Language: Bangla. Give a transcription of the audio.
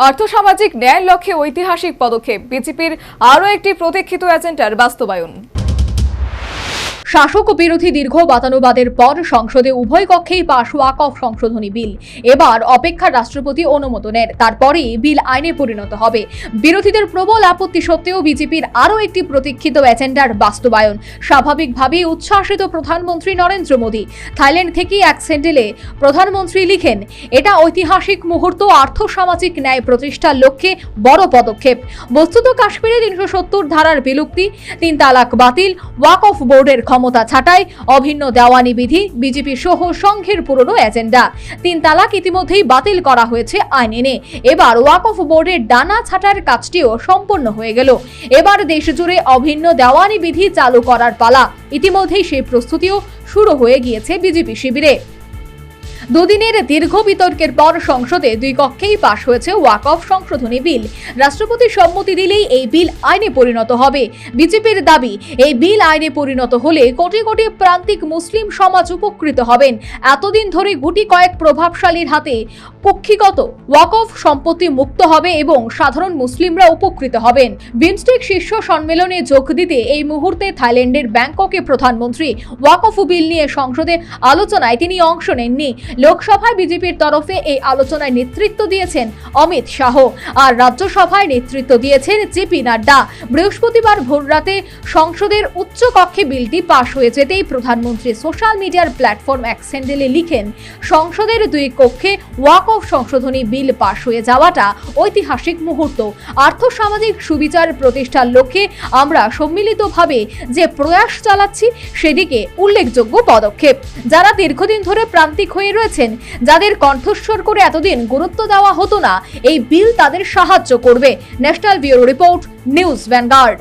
আর্থসামাজিক ন্যায়ের লক্ষ্যে ঐতিহাসিক পদক্ষেপ, বিজেপির আরও একটি প্রতীক্ষিত এজেন্ডার বাস্তবায়ন। শাসক ও বিরোধী দীর্ঘ বাতানুবাদের পর সংসদে উভয় কক্ষেই পাশ ওয়াকফ সংশোধনী বিল। এবার অপেক্ষা রাষ্ট্রপতি অনুমোদনের, তারপরেই বিল আইনে পরিণত হবে। বিরোধীদের প্রবল আপত্তি সত্ত্বেও বিজেপির আরও একটি প্রতীক্ষিত এজেন্ডার বাস্তবায়ন। স্বাভাবিকভাবেই উচ্ছ্বাসিত প্রধানমন্ত্রী নরেন্দ্র মোদী। থাইল্যান্ড থেকে এক সেন্টেলে প্রধানমন্ত্রী লিখেন, এটা ঐতিহাসিক মুহূর্ত, আর্থসামাজিক ন্যায় প্রতিষ্ঠার লক্ষ্যে বড় পদক্ষেপ। বস্তুত কাশ্মীরে ৩৭০ ধারার বিলুপ্তি, ৩ তালাক বাতিল, ওয়াকফ বোর্ডের ক্ষমতা ছাঁটাই, অভিন্ন দেওয়ানি বিধি বিজেপি সহ সংঘের পুরনো এজেন্ডা। ৩ তালাক ইতিমধ্যেই বাতিল করা হয়েছে আইন এনে। এবার ওয়াকফ বোর্ডের ডানা ছাঁটার কাজটিও সম্পন্ন হয়ে গেল। এবার দেশ জুড়ে অভিন্ন দেওয়ানি বিধি চালু করার পালা। ইতিমধ্যেই সেই প্রস্তুতিও শুরু হয়ে গিয়েছে বিজেপি শিবিরে। দুদিনের দীর্ঘ বিতর্কের পর সংসদে 2 কক্ষেই পাশ হয়েছে ওয়াকফ সংশোধনী বিল। রাষ্ট্রপতি সম্মতি দিলেই এই বিল আইনে পরিণত হবে। বিজেপির দাবি, এই বিল আইনে পরিণত হলে কোটি কোটি প্রান্তিক মুসলিম সমাজ উপকৃত হবেন। এতদিন ধরে গুটি কয়েক প্রভাবশালীর হাতে কক্ষিগত ওয়াকফ সম্পত্তি মুক্ত হবে এবং সাধারণ মুসলিমরা উপকৃত হবেন। বিমস্টেক শীর্ষ সম্মেলনে যোগ দিতে এই মুহূর্তে থাইল্যান্ডের ব্যাংককে প্রধানমন্ত্রী। ওয়াকফ বিল নিয়ে সংসদে আলোচনায় তিনি অংশ নেননি। লোকসভায় বিজেপির তরফে এই আলোচনায় নেতৃত্ব দিয়েছেন অমিত শাহ, আর রাজ্যসভায় নেতৃত্ব দিয়েছেন জেপি নাড্ডা। বৃহস্পতিবার ভোররাতে সংসদের উচ্চ কক্ষে বিলটি পাশ হয়ে যেতেই প্রধানমন্ত্রী সোশ্যাল মিডিয়ার প্ল্যাটফর্ম এক স্যান্ডেলে লিখেন, সংসদের 2 কক্ষে ওয়াকফ সংশোধনী বিল পাশ হয়ে যাওয়াটা ঐতিহাসিক মুহূর্ত। আর্থসামাজিক সুবিচার প্রতিষ্ঠার লক্ষ্যে আমরা সম্মিলিতভাবে যে প্রয়াস চালাচ্ছি সেদিকে উল্লেখযোগ্য পদক্ষেপ। যারা দীর্ঘদিন ধরে প্রান্তিক হয়ে রয়েছেন, যাদের কণ্ঠস্বর করে এতদিন গুরুত্ব দেওয়া হতো না, এই বিল তাদের সাহায্য করবে। National bureau report, news vanguard.